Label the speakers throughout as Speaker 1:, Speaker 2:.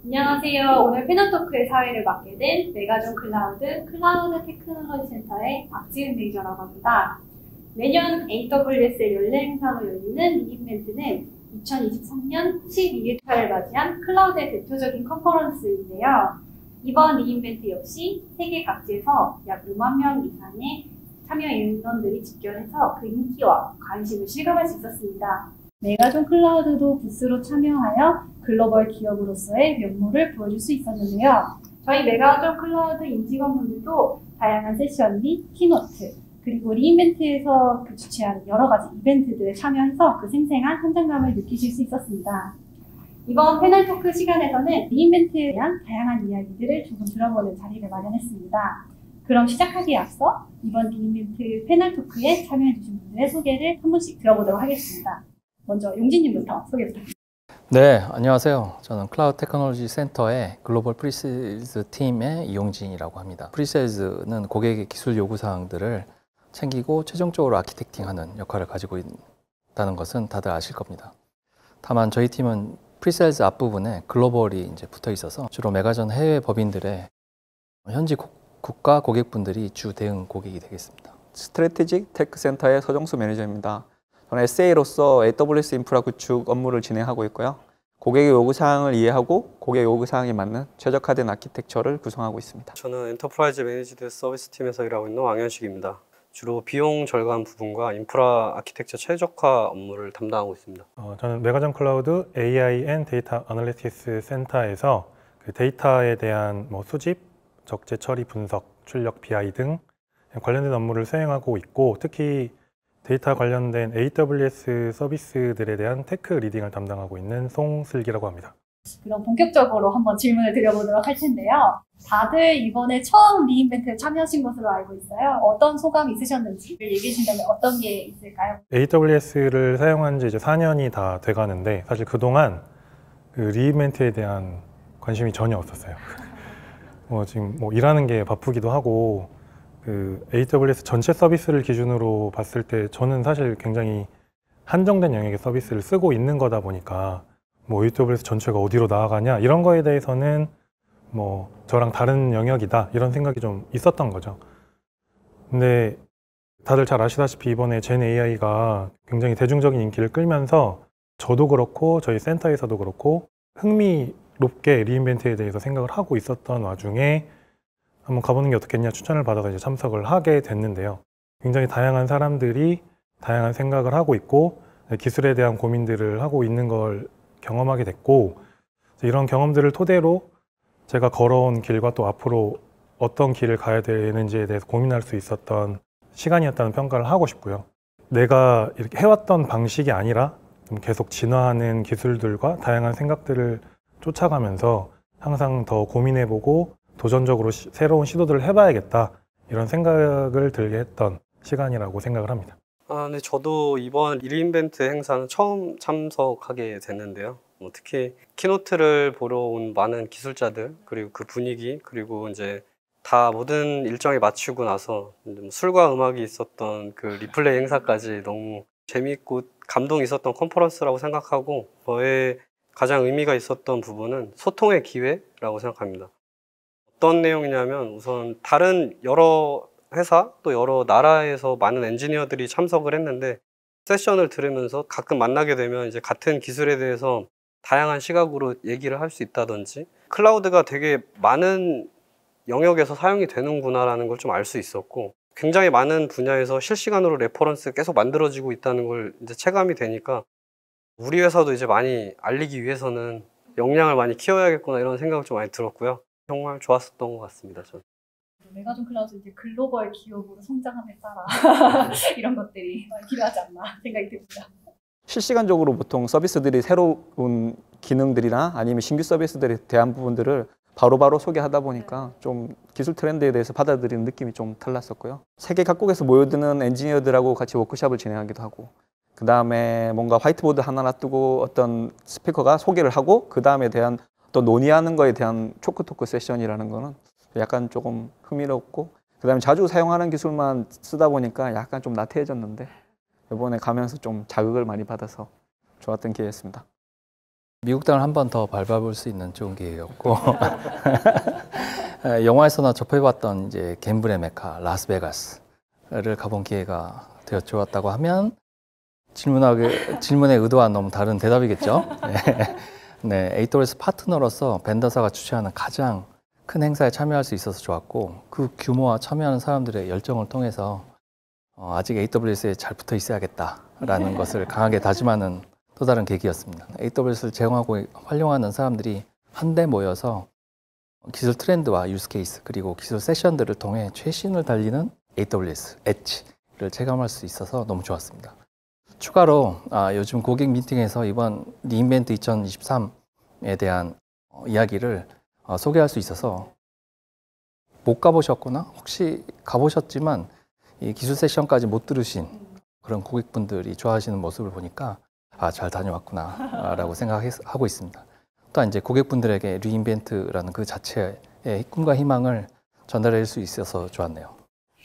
Speaker 1: 안녕하세요. 오늘 패널토크의 사회를 맡게 된 메가존 클라우드 테크놀로지 센터의 박지은 매니저라고 합니다. 매년 AWS 연례 행사로 열리는 리인벤트는 2023년 12회차를 맞이한 클라우드의 대표적인 컨퍼런스인데요. 이번 리인벤트 역시 세계 각지에서 약 5만 명 이상의 참여 인원들이 집결해서 그 인기와 관심을 실감할 수 있었습니다. 메가존 클라우드도 부스로 참여하여 글로벌 기업으로서의 면모를 보여줄 수 있었는데요. 저희 메가존 클라우드 임직원분들도 다양한 세션 및 키노트, 그리고 리인벤트에서 주최하는 여러 가지 이벤트들에 참여해서 그 생생한 현장감을 느끼실 수 있었습니다. 이번 패널 토크 시간에서는 리인벤트에 대한 다양한 이야기들을 조금 들어보는 자리를 마련했습니다. 그럼 시작하기에 앞서 이번 리인벤트 패널 토크에 참여해주신 분들의 소개를 한 분씩 들어보도록 하겠습니다. 먼저 용진님부터 소개 부탁드립니다.
Speaker 2: 네, 안녕하세요. 저는 클라우드 테크놀로지 센터의 글로벌 프리세일즈 팀의 이용진이라고 합니다. 프리세일즈는 고객의 기술 요구사항들을 챙기고 최종적으로 아키텍팅하는 역할을 가지고 있다는 것은 다들 아실 겁니다. 다만 저희 팀은 프리세일즈 앞부분에 글로벌이 이제 붙어 있어서 주로 메가존 해외 법인들의 현지 국가 고객분들이 주 대응 고객이 되겠습니다.
Speaker 3: 스트래티직 테크 센터의 서정수 매니저입니다. 저는 SA로서 AWS 인프라 구축 업무를 진행하고 있고요. 고객의 요구사항을 이해하고 고객 요구사항에 맞는 최적화된 아키텍처를 구성하고 있습니다.
Speaker 4: 저는 엔터프라이즈 매니지드 서비스 팀에서 일하고 있는 왕현식입니다. 주로 비용 절감 부분과 인프라 아키텍처 최적화 업무를 담당하고 있습니다.
Speaker 5: 저는 메가존 클라우드 AI 앤 데이터 애널리티스 센터에서 그 데이터에 대한 수집, 적재 처리 분석, 출력 BI 등 관련된 업무를 수행하고 있고, 특히 데이터 관련된 AWS 서비스들에 대한 테크 리딩을 담당하고 있는 송슬기라고 합니다.
Speaker 1: 그럼 본격적으로 한번 질문을 드려보도록 할 텐데요. 다들 이번에 처음 리인벤트에 참여하신 것으로 알고 있어요. 어떤 소감이 있으셨는지 얘기해 주신다면 어떤 게 있을까요?
Speaker 5: AWS를 사용한 지 이제 4년이 다 돼가는데 사실 그동안 그 리인벤트에 대한 관심이 전혀 없었어요. 지금 일하는 게 바쁘기도 하고, 그 AWS 전체 서비스를 기준으로 봤을 때 저는 사실 굉장히 한정된 영역의 서비스를 쓰고 있는 거다 보니까 AWS 전체가 어디로 나아가냐 이런 거에 대해서는 저랑 다른 영역이다 이런 생각이 좀 있었던 거죠. 근데 다들 잘 아시다시피 이번에 젠 AI가 굉장히 대중적인 인기를 끌면서 저도 그렇고 저희 센터에서도 그렇고 흥미롭게 리인벤트에 대해서 생각을 하고 있었던 와중에 한번 가보는 게 어떻겠냐 추천을 받아서 이제 참석을 하게 됐는데요. 굉장히 다양한 사람들이 다양한 생각을 하고 있고 기술에 대한 고민들을 하고 있는 걸 경험하게 됐고, 이런 경험들을 토대로 제가 걸어온 길과 또 앞으로 어떤 길을 가야 되는지에 대해서 고민할 수 있었던 시간이었다는 평가를 하고 싶고요. 내가 이렇게 해왔던 방식이 아니라 좀 계속 진화하는 기술들과 다양한 생각들을 쫓아가면서 항상 더 고민해보고 도전적으로 새로운 시도들을 해봐야겠다 이런 생각을 들게 했던 시간이라고 생각을 합니다.
Speaker 4: 네, 저도 이번 리인벤트 행사는 처음 참석하게 됐는데요. 특히 키노트를 보러 온 많은 기술자들, 그리고 그 분위기, 그리고 이제 다 모든 일정이 마치고 나서 술과 음악이 있었던 그 리플레이 행사까지 너무 재미있고 감동이 있었던 컨퍼런스라고 생각하고, 저의 가장 의미가 있었던 부분은 소통의 기회라고 생각합니다. 어떤 내용이냐면, 우선 다른 여러 회사 또 여러 나라에서 많은 엔지니어들이 참석을 했는데, 세션을 들으면서 가끔 만나게 되면 이제 같은 기술에 대해서 다양한 시각으로 얘기를 할 수 있다든지, 클라우드가 되게 많은 영역에서 사용이 되는구나 라는 걸 좀 알 수 있었고, 굉장히 많은 분야에서 실시간으로 레퍼런스 계속 만들어지고 있다는 걸 이제 체감이 되니까 우리 회사도 이제 많이 알리기 위해서는 역량을 많이 키워야겠구나 이런 생각을 좀 많이 들었고요. 정말 좋았었던 것 같습니다. 저는.
Speaker 1: 메가존 클라우드 이제 글로벌 기업으로 성장함에 따라 이런 것들이 필요하지 않나 생각이 듭니다.
Speaker 3: 실시간적으로 보통 서비스들이 새로운 기능들이나 아니면 신규 서비스들에 대한 부분들을 바로바로 소개하다 보니까 좀 기술 트렌드에 대해서 받아들이는 느낌이 좀 달랐었고요. 세계 각국에서 모여드는 엔지니어들하고 같이 워크숍을 진행하기도 하고, 그 다음에 뭔가 화이트보드 하나 놔두고 어떤 스피커가 소개를 하고 그 다음에 대한 또 논의하는 거에 대한 초크토크 세션이라는 거는 약간 조금 흥미롭고, 그 다음에 자주 사용하는 기술만 쓰다 보니까 약간 좀 나태해졌는데 이번에 가면서 좀 자극을 많이 받아서 좋았던 기회였습니다.
Speaker 2: 미국 땅을 한 번 더 밟아볼 수 있는 좋은 기회였고 영화에서나 접해봤던 이제 갬블의 메카 라스베가스를 가본 기회가 되어 좋았다고 하면 질문의 의도와 너무 다른 대답이겠죠. 네, AWS 파트너로서 벤더사가 주최하는 가장 큰 행사에 참여할 수 있어서 좋았고 그 규모와 참여하는 사람들의 열정을 통해서 아직 AWS에 잘 붙어 있어야겠다라는 것을 강하게 다짐하는 또 다른 계기였습니다. AWS를 제공하고 활용하는 사람들이 한데 모여서 기술 트렌드와 유스 케이스 그리고 기술 세션들을 통해 최신을 달리는 AWS 엣지를 체감할 수 있어서 너무 좋았습니다. 추가로 요즘 고객 미팅에서 이번 리인벤트 2023에 대한 이야기를 소개할 수 있어서 못 가보셨거나 혹시 가보셨지만 이 기술 세션까지 못 들으신 그런 고객분들이 좋아하시는 모습을 보니까 잘 다녀왔구나 라고 생각하고 있습니다. 또한 이제 고객분들에게 리인벤트라는 그 자체의 꿈과 희망을 전달할 수 있어서 좋았네요.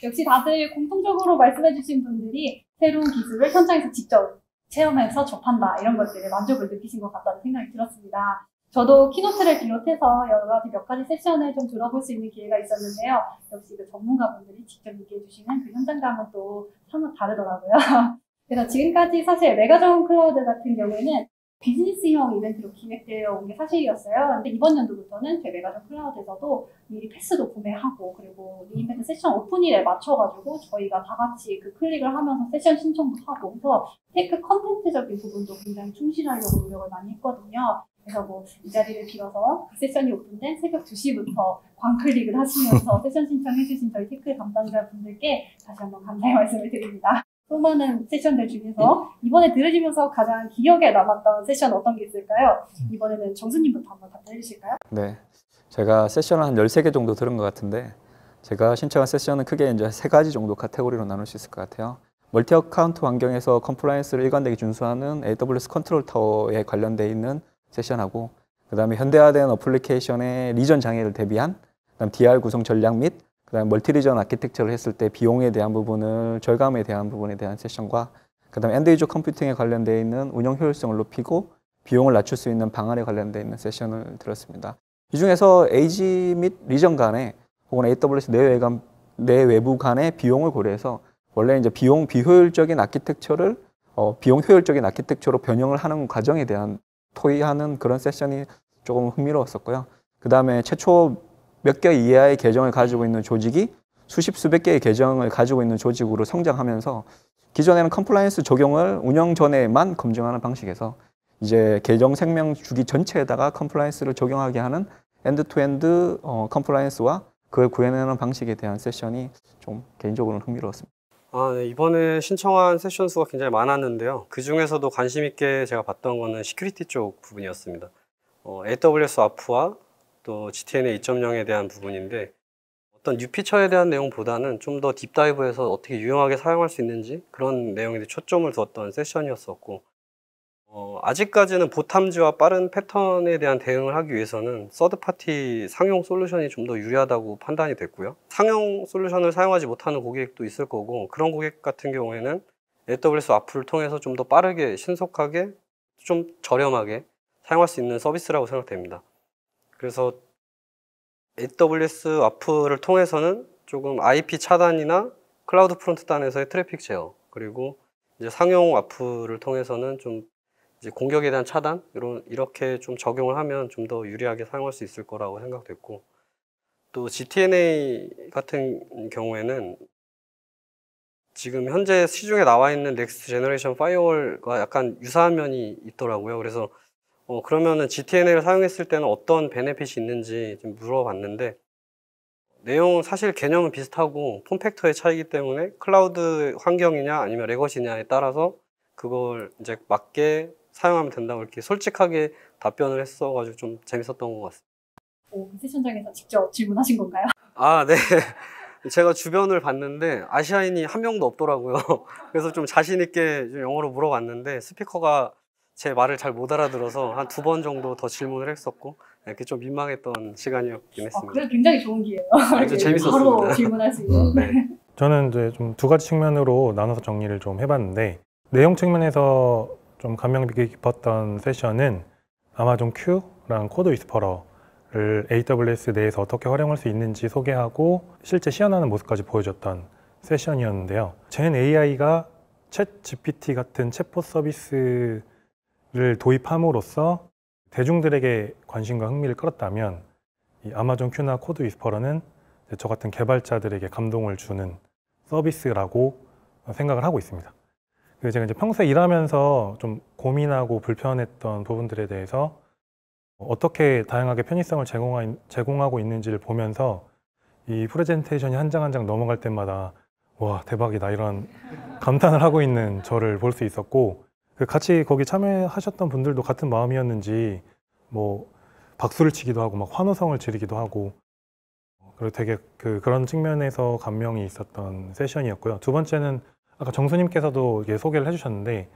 Speaker 1: 역시 다들 공통적으로 말씀해주신 분들이 새로운 기술을 현장에서 직접 체험해서 접한다 이런 것들에 만족을 느끼신 것 같다는 생각이 들었습니다. 저도 키노트를 비롯해서 몇 가지 세션을 좀 들어볼 수 있는 기회가 있었는데요. 역시 그 전문가분들이 직접 얘기해 주시는 그 현장감은 또 사뭇 다르더라고요. 그래서 지금까지 사실 메가존 클라우드 같은 경우에는 비즈니스형 이벤트로 기획되어 온 게 사실이었어요. 근데 이번 연도부터는 저희 메가존 클라우드에서도 미리 패스도 구매하고 그리고 리인벤트 세션 오픈일에 맞춰가지고 저희가 다 같이 그 클릭을 하면서 세션 신청도 하고 그래서 테크 컨텐츠적인 부분도 굉장히 충실하려고 노력을 많이 했거든요. 그래서 뭐 이 자리를 빌어서 그 세션이 오픈된 새벽 2시부터 광클릭을 하시면서 세션 신청해주신 저희 테크 담당자분들께 다시 한번 감사의 말씀을 드립니다. 수많은 세션들 중에서 이번에 들으시면서 가장 기억에 남았던 세션 어떤 게 있을까요? 이번에는 정수님부터 한번 답변해 주실까요?
Speaker 3: 네, 제가 세션을 한 13개 정도 들은 것 같은데 제가 신청한 세션은 크게 이제 3가지 정도 카테고리로 나눌 수 있을 것 같아요. 멀티 어카운트 환경에서 컴플라이언스를 일관되게 준수하는 AWS 컨트롤 타워에 관련되어 있는 세션하고 그 다음에 현대화된 어플리케이션의 리전 장애를 대비한 그다음 DR 구성 전략 및 그다음 멀티 리전 아키텍처를 했을 때 비용에 대한 부분을 절감에 대한 부분에 대한 세션과 그다음 엔드 유저 컴퓨팅에 관련되어 있는 운영 효율성을 높이고 비용을 낮출 수 있는 방안에 관련되어 있는 세션을 들었습니다. 이 중에서 AG 및 리전 간에 혹은 AWS 내외부 간의 비용을 고려해서 원래 이제 비용 비효율적인 아키텍처를 비용 효율적인 아키텍처로 변형을 하는 과정에 대한 토의하는 그런 세션이 조금 흥미로웠었고요. 그 다음에 최초 몇 개 이하의 계정을 가지고 있는 조직이 수백 개의 계정을 가지고 있는 조직으로 성장하면서 기존에는 컴플라이언스 적용을 운영 전에만 검증하는 방식에서 이제 계정 생명 주기 전체에다가 컴플라이언스를 적용하게 하는 엔드-투-엔드 컴플라이언스와 그걸 구현하는 방식에 대한 세션이 좀 개인적으로는 흥미로웠습니다.
Speaker 4: 네, 이번에 신청한 세션 수가 굉장히 많았는데요. 그 중에서도 관심 있게 제가 봤던 거는 시큐리티 쪽 부분이었습니다. AWS 아프와 또 GTNA 2.0에 대한 부분인데 어떤 뉴피처에 대한 내용보다는 좀 더 딥다이브해서 어떻게 유용하게 사용할 수 있는지 그런 내용에 초점을 두었던 세션이었었고 아직까지는 보탐지와 빠른 패턴에 대한 대응을 하기 위해서는 서드파티 상용 솔루션이 좀 더 유리하다고 판단이 됐고요. 상용 솔루션을 사용하지 못하는 고객도 있을 거고 그런 고객 같은 경우에는 AWS 아프를 통해서 좀 더 빠르게 신속하게 좀 저렴하게 사용할 수 있는 서비스라고 생각됩니다. 그래서 AWS 아프를 통해서는 조금 IP 차단이나 클라우드 프론트 단에서의 트래픽 제어 그리고 이제 상용 아프를 통해서는 좀 이제 공격에 대한 차단 이렇게 좀 적용을 하면 좀 더 유리하게 사용할 수 있을 거라고 생각됐고 또 GTNA 같은 경우에는 지금 현재 시중에 나와 있는 넥스트 제너레이션 파이어월과 약간 유사한 면이 있더라고요. 그래서 그러면은 GTNA를 사용했을 때는 어떤 베네핏이 있는지 좀 물어봤는데 내용은 사실 개념은 비슷하고 폼팩터의 차이기 때문에 클라우드 환경이냐 아니면 레거시냐에 따라서 그걸 이제 맞게 사용하면 된다고 이렇게 솔직하게 답변을 했어가지고 좀 재밌었던 것 같습니다.
Speaker 1: 세션장에서 직접 질문하신 건가요?
Speaker 4: 네. 제가 주변을 봤는데 아시아인이 한 명도 없더라고요. 그래서 좀 자신 있게 좀 영어로 물어봤는데 스피커가 제 말을 잘 못 알아들어서 한 2번 정도 더 질문을 했었고 이렇게 좀 민망했던 시간이었긴 했습니다.
Speaker 1: 그래서 굉장히 좋은 기회예요.
Speaker 4: 아주 재밌었습니다.
Speaker 1: 바로 질문할 수 있는.
Speaker 4: 네.
Speaker 5: 저는 이제 좀 2가지 측면으로 나눠서 정리를 좀 해봤는데 내용 측면에서 좀 감명 깊었던 세션은 아마존 Q랑 코드 위스퍼러를 AWS 내에서 어떻게 활용할 수 있는지 소개하고 실제 시연하는 모습까지 보여줬던 세션이었는데요. 젠 AI가 챗 GPT 같은 챗봇 서비스를 도입함으로써 대중들에게 관심과 흥미를 끌었다면 이 아마존 Q나 코드 위스퍼러는 저 같은 개발자들에게 감동을 주는 서비스라고 생각을 하고 있습니다. 그래서 제가 이제 평소에 일하면서 좀 고민하고 불편했던 부분들에 대해서 어떻게 다양하게 편의성을 제공하고 있는지를 보면서 이 프레젠테이션이 한 장 한 장 넘어갈 때마다 와 대박이다 이런 감탄을 하고 있는 저를 볼 수 있었고 같이 거기 참여하셨던 분들도 같은 마음이었는지 뭐 박수를 치기도 하고 막 환호성을 지르기도 하고 그리고 되게 그런 측면에서 감명이 있었던 세션이었고요. 두 번째는 아까 정수님께서도 이게 소개를 해주셨는데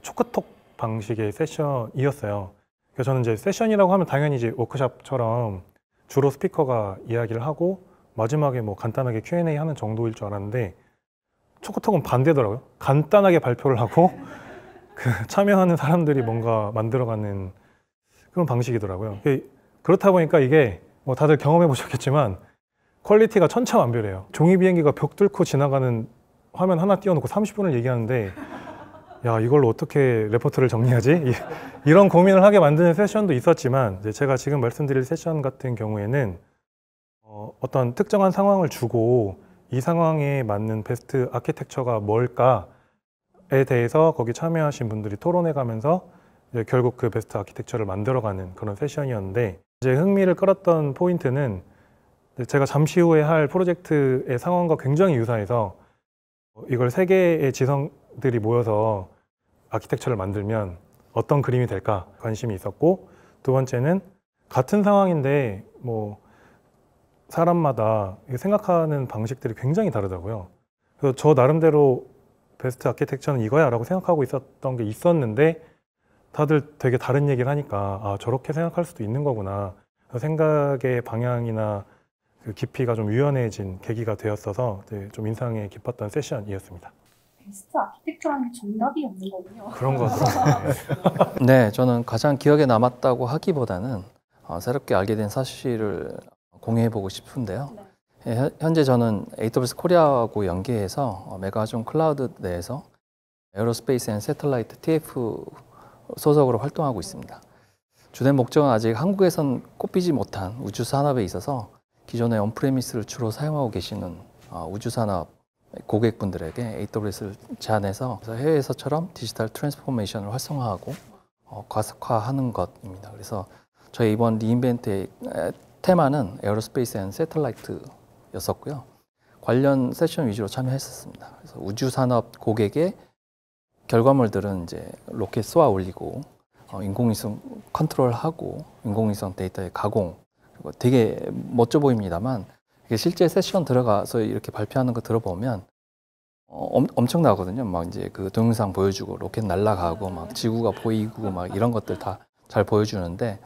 Speaker 5: 초크톡 방식의 세션이었어요. 그래서 저는 이제 세션이라고 하면 당연히 이제 워크숍처럼 주로 스피커가 이야기를 하고 마지막에 뭐 간단하게 Q&A 하는 정도일 줄 알았는데 초크톡은 반대더라고요. 간단하게 발표를 하고 참여하는 사람들이 뭔가 만들어가는 그런 방식이더라고요. 그렇다 보니까 이게 뭐 다들 경험해 보셨겠지만 퀄리티가 천차만별이에요. 종이 비행기가 벽 뚫고 지나가는 화면 하나 띄워놓고 30분을 얘기하는데 야 이걸로 어떻게 레포트를 정리하지? 이런 고민을 하게 만드는 세션도 있었지만 이제 제가 지금 말씀드릴 세션 같은 경우에는 어떤 특정한 상황을 주고 이 상황에 맞는 베스트 아키텍처가 뭘까에 대해서 거기 참여하신 분들이 토론해가면서 이제 결국 그 베스트 아키텍처를 만들어가는 그런 세션이었는데 이제 흥미를 끌었던 포인트는 제가 잠시 후에 할 프로젝트의 상황과 굉장히 유사해서 이걸 세 개의 지성들이 모여서 아키텍처를 만들면 어떤 그림이 될까 관심이 있었고 두 번째는 같은 상황인데 뭐 사람마다 생각하는 방식들이 굉장히 다르더라고요. 그래서 저 나름대로 베스트 아키텍처는 이거야 라고 생각하고 있었던 게 있었는데 다들 되게 다른 얘기를 하니까 아 저렇게 생각할 수도 있는 거구나 생각의 방향이나 그 깊이가 좀 유연해진 계기가 되었어서 좀 인상에 깊었던 세션이었습니다.
Speaker 1: 베스트 아키텍처라는 정답이 없는 거군요.
Speaker 5: 그런 것 같아요.
Speaker 2: 네, 저는 가장 기억에 남았다고 하기보다는 새롭게 알게 된 사실을 공유해보고 싶은데요. 네, 현재 저는 AWS 코리아하고 연계해서 메가존 클라우드 내에서 에어로스페이스 앤 세틀라이트 TF 소속으로 활동하고 있습니다. 주된 목적은 아직 한국에선 꼽히지 못한 우주 산업에 있어서 기존의 언프레미스를 주로 사용하고 계시는 우주 산업 고객분들에게 AWS를 제안해서 해외에서처럼 디지털 트랜스포메이션을 활성화하고 가속화하는 것입니다. 그래서 저희 이번 리인벤트의 테마는 에어로스페이스 앤 세틀라이트였었고요. 관련 세션 위주로 참여했었습니다. 그래서 우주 산업 고객의 결과물들은 이제 로켓 쏘아 올리고 인공위성 컨트롤하고 인공위성 데이터의 가공 그리고 되게 멋져 보입니다만 실제 세션 들어가서 이렇게 발표하는 거 들어보면 엄청나거든요. 막 이제 그 동영상 보여주고 로켓 날아가고 막 지구가 보이고 막 이런 것들 다 잘 보여주는데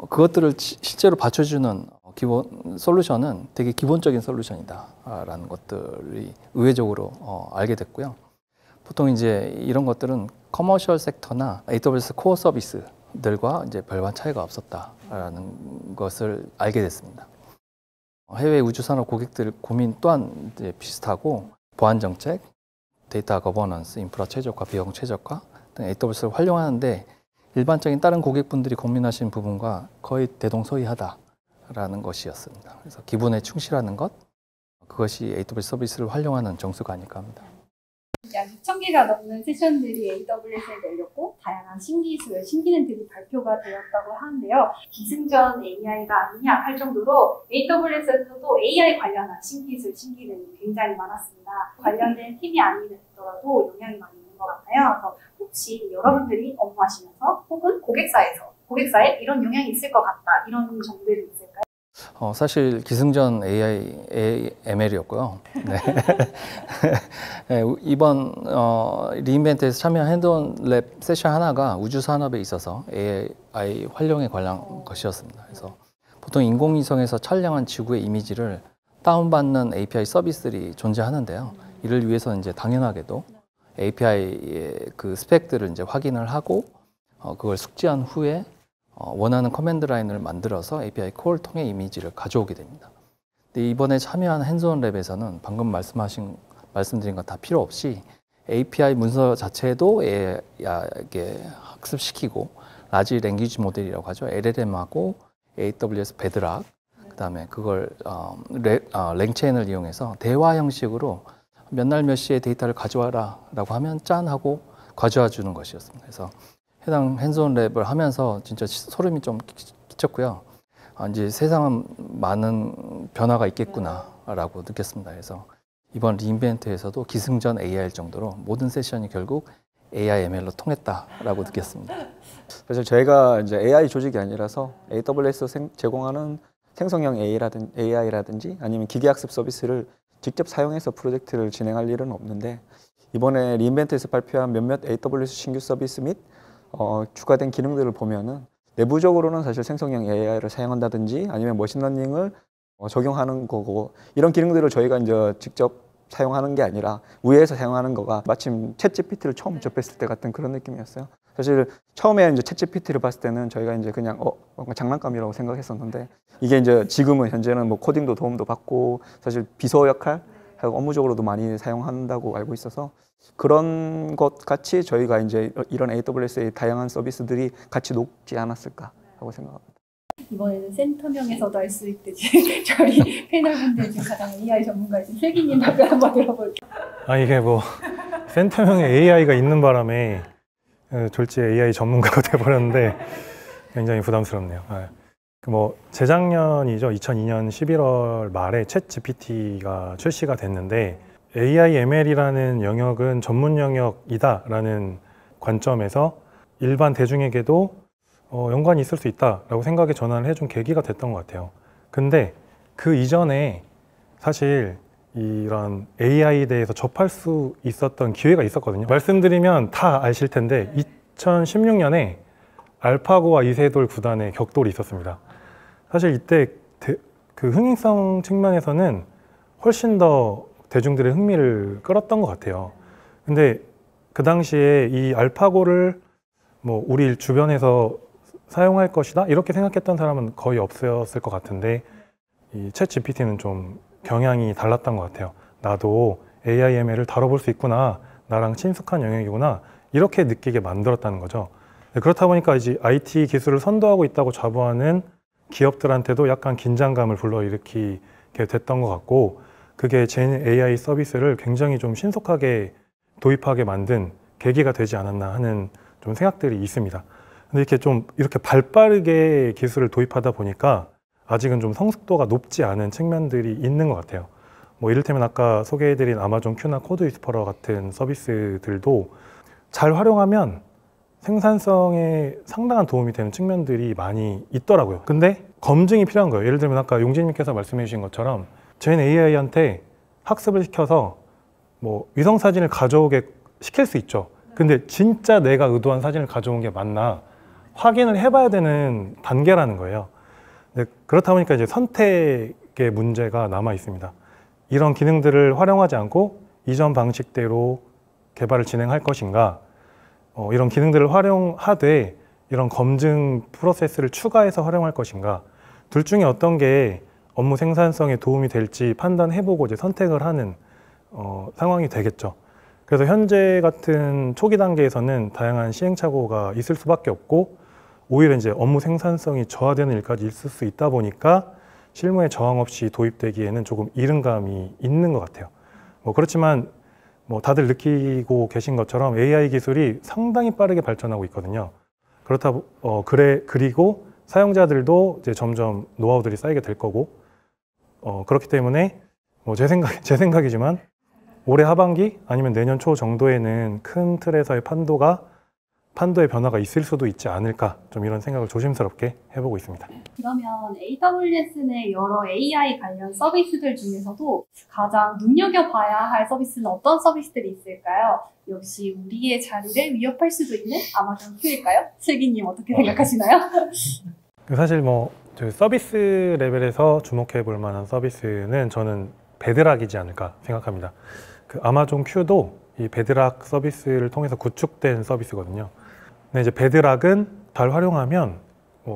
Speaker 2: 그것들을 실제로 받쳐주는 기본 솔루션은 되게 기본적인 솔루션이다라는 것들이 의외적으로 알게 됐고요. 보통 이제 이런 것들은 커머셜 섹터나 AWS 코어 서비스들과 이제 별반 차이가 없었다라는 것을 알게 됐습니다. 해외 우주산업 고객들 고민 또한 이제 비슷하고 보안 정책, 데이터 거버넌스, 인프라 최적화, 비용 최적화 등 AWS를 활용하는데 일반적인 다른 고객분들이 고민하신 부분과 거의 대동소이하다라는 것이었습니다. 그래서 기본에 충실하는 것, 그것이 AWS 서비스를 활용하는 정수가 아닐까 합니다.
Speaker 1: 약 2,000개가 넘는 세션들이 AWS에 열렸고 다양한 신기술, 신기능들이 발표가 되었다고 하는데요. 기승전 AI가 아니냐 할 정도로 AWS에서도 AI 관련한 신기술, 신기능이 굉장히 많았습니다. 관련된 팀이 아니더라도 영향이 많이 있는 것 같아요. 그래서 혹시 여러분들이 업무하시면서 혹은 고객사에 이런 영향이 있을 것 같다 이런 점들이 있을까요?
Speaker 2: 사실 기승전 AI ML이었고요. 네. 네, 이번 리인벤트에서 참여한 핸드온 랩 세션 하나가 우주 산업에 있어서 AI 활용에 관한 것이었습니다. 그래서 보통 인공위성에서 촬영한 지구의 이미지를 다운받는 API 서비스들이 존재하는데요. 이를 위해서 이제 당연하게도 API의 그 스펙들을 이제 확인을 하고 그걸 숙지한 후에 원하는 커맨드 라인을 만들어서 API 콜 통해 이미지를 가져오게 됩니다. 근데 이번에 참여한 핸즈온 랩에서는 방금 말씀드린 건 다 필요 없이 API 문서 자체도 이게 학습시키고 라지 랭귀지 모델이라고 하죠. LLM하고 AWS 베드락, 그다음에 그걸 랭체인을 이용해서 대화 형식으로 몇 날 몇 시에 데이터를 가져와라 라고 하면 짠 하고 가져와 주는 것이었습니다. 그래서 해당 핸즈온 랩을 하면서 진짜 소름이 좀 끼쳤고요. 이제 세상은 많은 변화가 있겠구나 라고 느꼈습니다. 그래서 이번 리인벤트에서도 기승전 AI일 정도로 모든 세션이 결국 AI, ML로 통했다라고 느꼈습니다.
Speaker 3: 사실 저희가 이제 AI 조직이 아니라서 AWS 제공하는 생성형 AI라든지 아니면 기계학습 서비스를 직접 사용해서 프로젝트를 진행할 일은 없는데, 이번에 리인벤트에서 발표한 몇몇 AWS 신규 서비스 및 추가된 기능들을 보면은 내부적으로는 사실 생성형 AI를 사용한다든지 아니면 머신러닝을 적용하는 거고, 이런 기능들을 저희가 이제 직접 사용하는 게 아니라 위에서 사용하는 거가 마침 챗GPT를 처음 접했을 때 같은 그런 느낌이었어요. 사실 처음에 이제 챗GPT를 봤을 때는 저희가 이제 그냥 뭔가 장난감이라고 생각했었는데, 이게 이제 지금은 현재는 뭐 코딩도 도움도 받고 사실 비서 역할 하고 업무적으로도 많이 사용한다고 알고 있어서, 그런 것 같이 저희가 이제 이런 AWS의 다양한 서비스들이 같이 녹지 않았을까 하고 생각합니다.
Speaker 1: 이번에는 센터명에서도 알 수 있듯이 저희 패널분들 중 가장 AI 전문가이신 슬기님 답변 한번 들어볼게요.
Speaker 5: 이게 뭐 센터명에 AI가 있는 바람에 졸지에 AI 전문가가 돼버렸는데 굉장히 부담스럽네요. 뭐 재작년이죠. 2002년 11월 말에 챗 GPT가 출시가 됐는데, AI, ML이라는 영역은 전문 영역이다라는 관점에서 일반 대중에게도 연관이 있을 수 있다라고 생각에 전환을 해준 계기가 됐던 것 같아요. 근데 그 이전에 사실 이런 AI에 대해서 접할 수 있었던 기회가 있었거든요. 말씀드리면 다 아실 텐데 2016년에 알파고와 이세돌 구단의 격돌이 있었습니다. 사실 이때 그 흥행성 측면에서는 훨씬 더 대중들의 흥미를 끌었던 것 같아요. 근데 그 당시에 이 알파고를 뭐 우리 주변에서 사용할 것이다 이렇게 생각했던 사람은 거의 없었을 것 같은데, 이 챗 GPT는 좀 경향이 달랐던 것 같아요. 나도 AI, ML을 다뤄볼 수 있구나, 나랑 친숙한 영역이구나, 이렇게 느끼게 만들었다는 거죠. 그렇다 보니까 이제 IT 기술을 선도하고 있다고 자부하는 기업들한테도 약간 긴장감을 불러일으키게 됐던 것 같고, 그게 젠 AI 서비스를 굉장히 좀 신속하게 도입하게 만든 계기가 되지 않았나 하는 좀 생각들이 있습니다. 근데 이렇게 발빠르게 기술을 도입하다 보니까 아직은 좀 성숙도가 높지 않은 측면들이 있는 것 같아요. 뭐 이를테면 아까 소개해드린 아마존 큐나 코드 위스퍼러 같은 서비스들도 잘 활용하면 생산성에 상당한 도움이 되는 측면들이 많이 있더라고요. 근데 검증이 필요한 거예요. 예를 들면 아까 용진님께서 말씀해 주신 것처럼 젠 AI한테 학습을 시켜서 뭐 위성 사진을 가져오게 시킬 수 있죠. 근데 진짜 내가 의도한 사진을 가져온 게 맞나 확인을 해봐야 되는 단계라는 거예요. 그렇다 보니까 이제 선택의 문제가 남아 있습니다. 이런 기능들을 활용하지 않고 이전 방식대로 개발을 진행할 것인가, 이런 기능들을 활용하되 이런 검증 프로세스를 추가해서 활용할 것인가, 둘 중에 어떤 게 업무 생산성에 도움이 될지 판단해보고 이제 선택을 하는 상황이 되겠죠. 그래서 현재 같은 초기 단계에서는 다양한 시행착오가 있을 수밖에 없고, 오히려 이제 업무 생산성이 저하되는 일까지 있을 수 있다 보니까 실무에 저항 없이 도입되기에는 조금 이른 감이 있는 것 같아요. 뭐 그렇지만 뭐 다들 느끼고 계신 것처럼 AI 기술이 상당히 빠르게 발전하고 있거든요. 그리고 사용자들도 이제 점점 노하우들이 쌓이게 될 거고, 그렇기 때문에 뭐 제 생각이지만 올해 하반기 아니면 내년 초 정도에는 큰 틀에서의 판도의 변화가 있을 수도 있지 않을까, 좀 이런 생각을 조심스럽게 해보고 있습니다.
Speaker 1: 그러면 AWS 내 여러 AI 관련 서비스들 중에서도 가장 눈여겨봐야 할 서비스는 어떤 서비스들이 있을까요? 역시 우리의 자리를 위협할 수도 있는 아마존 큐일까요? 슬기님 어떻게 생각하시나요?
Speaker 5: 사실 뭐 서비스 레벨에서 주목해 볼 만한 서비스는 저는 베드락이지 않을까 생각합니다. 그 아마존 큐도 이 베드락 서비스를 통해서 구축된 서비스거든요. 근데 이제 베드락은 잘 활용하면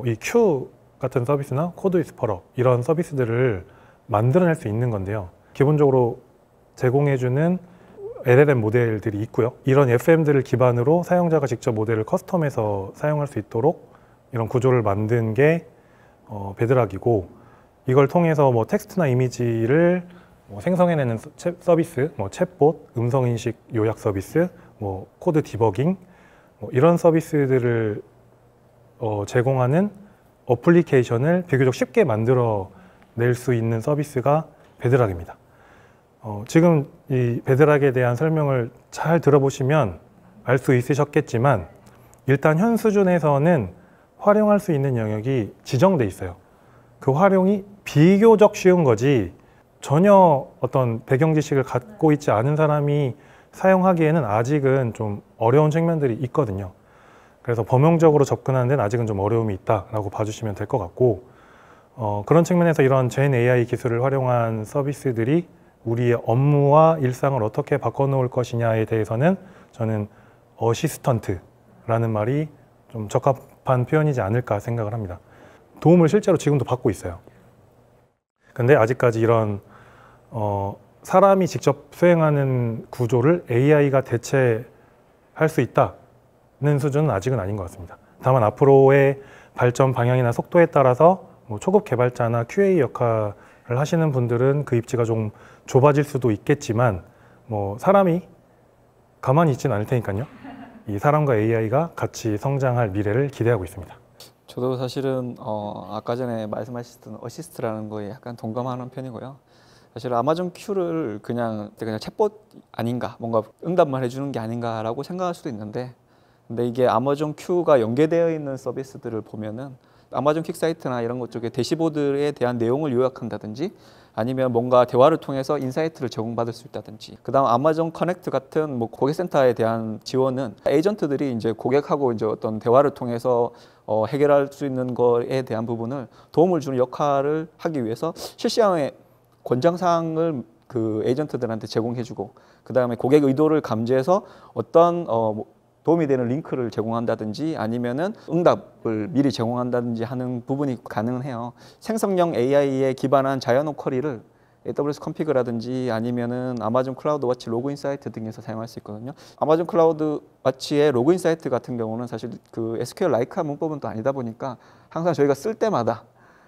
Speaker 5: 이 Q 같은 서비스나 코드 위스퍼러 이런 서비스들을 만들어낼 수 있는 건데요. 기본적으로 제공해주는 LLM 모델들이 있고요. 이런 FM들을 기반으로 사용자가 직접 모델을 커스텀해서 사용할 수 있도록 이런 구조를 만든 게 베드락이고, 이걸 통해서 뭐 텍스트나 이미지를 생성해내는 서비스, 뭐 챗봇, 음성인식 요약 서비스, 뭐 코드 디버깅, 이런 서비스들을 제공하는 어플리케이션을 비교적 쉽게 만들어낼 수 있는 서비스가 베드락입니다. 지금 이 베드락에 대한 설명을 잘 들어보시면 알 수 있으셨겠지만, 일단 현 수준에서는 활용할 수 있는 영역이 지정돼 있어요. 그 활용이 비교적 쉬운 거지, 전혀 어떤 배경 지식을 갖고 있지 않은 사람이 사용하기에는 아직은 좀 어려운 측면들이 있거든요. 그래서 범용적으로 접근하는 데는 아직은 좀 어려움이 있다라고 봐주시면 될 것 같고, 그런 측면에서 이런 젠 AI 기술을 활용한 서비스들이 우리의 업무와 일상을 어떻게 바꿔놓을 것이냐에 대해서는 저는 어시스턴트라는 말이 좀 적합한 표현이지 않을까 생각을 합니다. 도움을 실제로 지금도 받고 있어요. 근데 아직까지 이런 사람이 직접 수행하는 구조를 AI가 대체할 수 있다는 수준은 아직은 아닌 것 같습니다. 다만 앞으로의 발전 방향이나 속도에 따라서 뭐 초급 개발자나 QA 역할을 하시는 분들은 그 입지가 좀 좁아질 수도 있겠지만, 뭐 사람이 가만히 있지는 않을 테니까요. 이 사람과 AI가 같이 성장할 미래를 기대하고 있습니다.
Speaker 3: 저도 사실은 아까 전에 말씀하셨던 어시스트라는 거에 약간 동감하는 편이고요. 사실 아마존 Q를 그냥 챗봇 아닌가, 뭔가 응답만 해주는 게 아닌가라고 생각할 수도 있는데, 근데 이게 아마존 Q가 연계되어 있는 서비스들을 보면은 아마존 퀵사이트나 이런 것 쪽에 대시보드에 대한 내용을 요약한다든지, 아니면 뭔가 대화를 통해서 인사이트를 제공받을 수 있다든지, 그다음 아마존 커넥트 같은 뭐 고객센터에 대한 지원은 에이전트들이 이제 고객하고 이제 어떤 대화를 통해서 해결할 수 있는 거에 대한 부분을 도움을 주는 역할을 하기 위해서 실시간에 권장사항을 그 에이전트들한테 제공해주고, 그 다음에 고객 의도를 감지해서 어떤 도움이 되는 링크를 제공한다든지, 아니면은 응답을 미리 제공한다든지 하는 부분이 가능해요. 생성형 AI에 기반한 자연어 쿼리를 AWS 컴피그라든지 아니면은 아마존 클라우드 워치 로그인 사이트 등에서 사용할 수 있거든요. 아마존 클라우드 워치의 로그인 사이트 같은 경우는 사실 그 SQL 라이크한 문법은 또 아니다 보니까 항상 저희가 쓸 때마다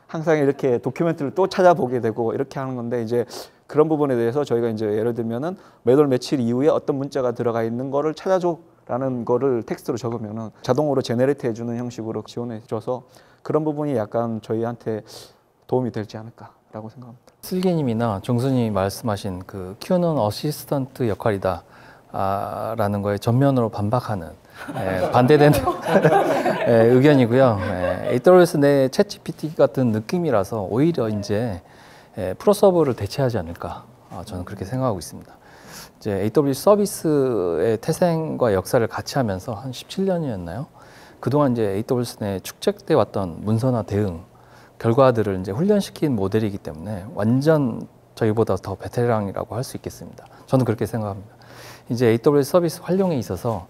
Speaker 3: 항상 이렇게 도큐멘트를 또 찾아보게 되고 이렇게 하는 건데, 이제 그런 부분에 대해서 저희가 이제 예를 들면은 몇 월 며칠 이후에 어떤 문자가 들어가 있는 거를 찾아줘 라는 거를 텍스트로 적으면은 자동으로 제네레이트 해주는 형식으로 지원해줘서 그런 부분이 약간 저희한테 도움이 되지 않을까라고 생각합니다.
Speaker 2: 슬기님이나 종순이 말씀하신 그 Q는 어시스턴트 역할이다 라는 거에 전면으로 반박하는 반대되는 의견이고요. AWS 내 챗GPT 같은 느낌이라서 오히려 이제 프로서버를 대체하지 않을까, 저는 그렇게 생각하고 있습니다. 이제 AWS 서비스의 태생과 역사를 같이 하면서 한 17년이었나요? 그동안 이제 AWS 내 축적돼 왔던 문서나 대응 결과들을 이제 훈련시킨 모델이기 때문에 완전 저희보다 더 베테랑이라고 할 수 있겠습니다. 저는 그렇게 생각합니다. 이제 AWS 서비스 활용에 있어서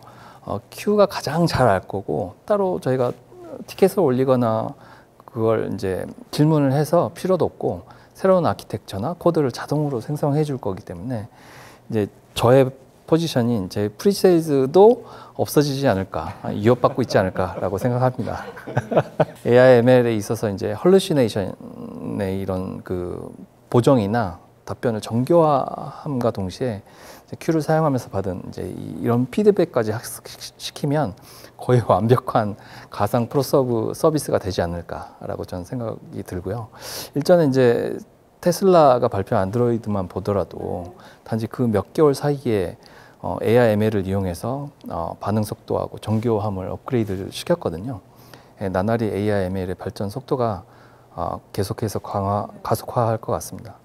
Speaker 2: Q가 가장 잘 알 거고, 따로 저희가 티켓을 올리거나 그걸 이제 질문을 해서 필요도 없고, 새로운 아키텍처나 코드를 자동으로 생성해 줄 거기 때문에 이제 저의 포지션인 제 프리세일즈도 없어지지 않을까, 위협받고 있지 않을까라고 생각합니다. AI ML에 있어서 이제 헐루시네이션의 이런 그 보정이나 답변을 정교화함과 동시에 Q를 사용하면서 받은 이제 이런 피드백까지 학습시키면 거의 완벽한 가상 프로서브 서비스가 되지 않을까라고 저는 생각이 들고요. 일전에 이제 테슬라가 발표한 안드로이드만 보더라도 단지 그 몇 개월 사이에 AI ML을 이용해서 반응 속도하고 정교함을 업그레이드를 시켰거든요. 나날이 AI ML의 발전 속도가 계속해서 가속화할 것 같습니다.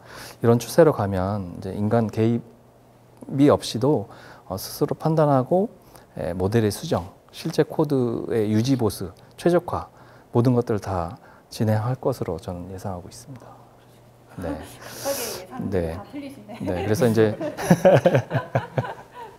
Speaker 2: 이런 추세로 가면 이제 인간 개입이 없이도 스스로 판단하고 모델의 수정, 실제 코드의 유지 보수, 최적화 모든 것들을 다 진행할 것으로 저는 예상하고 있습니다. 네.
Speaker 1: 예상이
Speaker 2: 네.
Speaker 1: 다 틀리시네.
Speaker 2: 네. 그래서 이제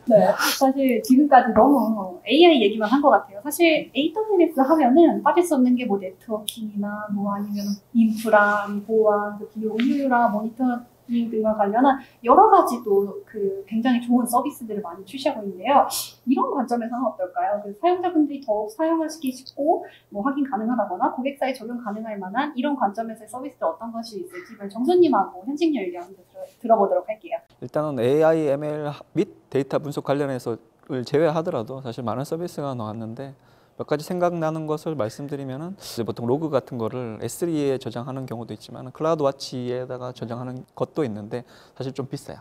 Speaker 1: 네, 사실 지금까지 너무 AI 얘기만 한 것 같아요. 사실 AWS 하면은 빠질 수 없는 게 뭐 네트워킹이나 뭐 아니면 인프라, 보안, 비용 효율화, 모니터링 등과 관련한 여러 가지 또 그 굉장히 좋은 서비스들을 많이 출시하고 있는데요. 이런 관점에서는 어떨까요? 그 사용자분들이 더욱 사용하시기 쉽고 뭐 확인 가능하다거나 고객사에 적용 가능할 만한 이런 관점에서의 서비스들 어떤 것이 있을지 정수님하고 현직료 의견 들어보도록 할게요.
Speaker 3: 일단은 AI, ML 및 데이터 분석 관련해서를 제외하더라도 사실 많은 서비스가 나왔는데 몇 가지 생각나는 것을 말씀드리면은 보통 로그 같은 거를 S3에 저장하는 경우도 있지만 클라우드 와치에다가 저장하는 것도 있는데 사실 좀 비싸요.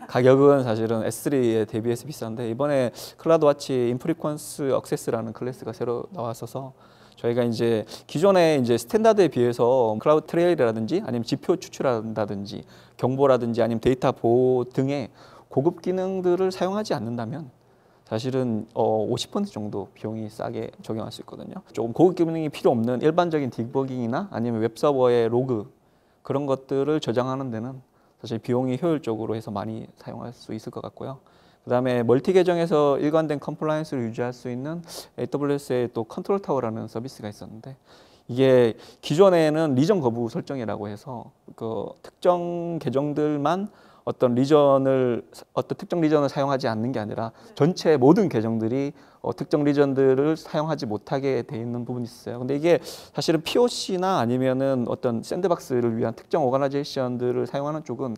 Speaker 3: 가격은 사실은 S3에 대비해서 비싼데 이번에 클라우드 와치 인프리퀀스 액세스라는 클래스가 새로 나왔어서 저희가 이제 기존에 이제 스탠다드에 비해서 클라우드 트레일이라든지 아니면 지표 추출한다든지 경보라든지 아니면 데이터 보호 등의 고급 기능들을 사용하지 않는다면 사실은 50% 정도 비용이 싸게 적용할 수 있거든요. 조금 고급 기능이 필요 없는 일반적인 디버깅이나 아니면 웹서버의 로그 그런 것들을 저장하는 데는 사실 비용이 효율적으로 해서 많이 사용할 수 있을 것 같고요. 그 다음에 멀티 계정에서 일관된 컴플라이언스를 유지할 수 있는 AWS의 또 컨트롤 타워라는 서비스가 있었는데 이게 기존에는 리전 거부 설정이라고 해서 그 특정 계정들만 어떤 특정 리전을 사용하지 않는 게 아니라 전체 모든 계정들이 특정 리전들을 사용하지 못하게 돼 있는 부분이 있어요. 근데 이게 사실은 POC나 아니면은 어떤 샌드박스를 위한 특정 오거나이제이션들을 사용하는 쪽은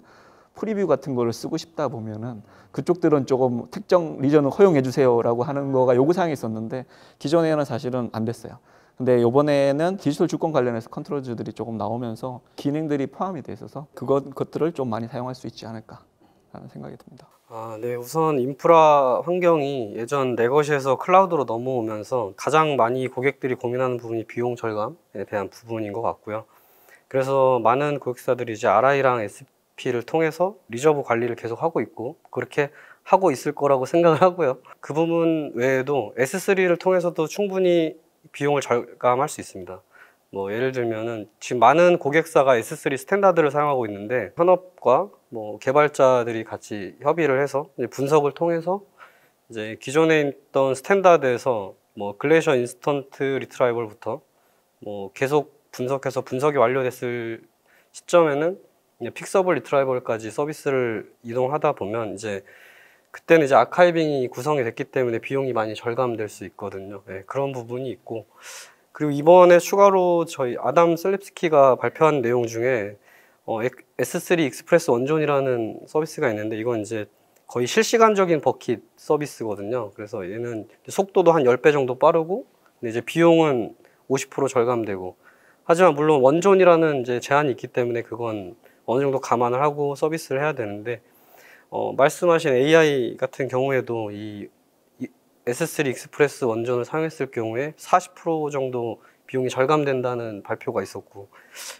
Speaker 3: 프리뷰 같은 거를 쓰고 싶다 보면은 그쪽들은 조금 특정 리전을 허용해 주세요라고 하는 거가 요구사항이 있었는데 기존에는 사실은 안 됐어요. 근데 이번에는 디지털 주권 관련해서 컨트롤즈들이 조금 나오면서 기능들이 포함이 돼 있어서 그것들을 좀 많이 사용할 수 있지 않을까라는 생각이 듭니다.
Speaker 4: 네. 우선 인프라 환경이 예전 레거시에서 클라우드로 넘어오면서 가장 많이 고객들이 고민하는 부분이 비용 절감에 대한 부분인 것 같고요. 그래서 많은 고객사들이 이제 RI랑 SP를 통해서 리저브 관리를 계속 하고 있고 그렇게 하고 있을 거라고 생각을 하고요. 그 부분 외에도 S3를 통해서도 충분히 비용을 절감할 수 있습니다. 뭐 예를 들면은 지금 많은 고객사가 S3 스탠다드를 사용하고 있는데 현업과 뭐 개발자들이 같이 협의를 해서 이제 분석을 통해서 이제 기존에 있던 스탠다드에서 뭐 글래셔 인스턴트 리트라이벌부터 뭐 계속 분석해서 분석이 완료됐을 시점에는 이제 픽서블 리트라이벌까지 서비스를 이동하다 보면 이제 그때는 이제 아카이빙이 구성이 됐기 때문에 비용이 많이 절감될 수 있거든요. 네, 그런 부분이 있고 그리고 이번에 추가로 저희 아담 슬립스키가 발표한 내용 중에 S3 익스프레스 원존이라는 서비스가 있는데 이건 이제 거의 실시간적인 버킷 서비스거든요. 그래서 얘는 속도도 한 10배 정도 빠르고 근데 이제 비용은 50% 절감되고 하지만 물론 원존이라는 이제 제한이 있기 때문에 그건 어느 정도 감안을 하고 서비스를 해야 되는데 말씀하신 AI 같은 경우에도 이 S3 익스프레스 원전을 사용했을 경우에 40% 정도 비용이 절감된다는 발표가 있었고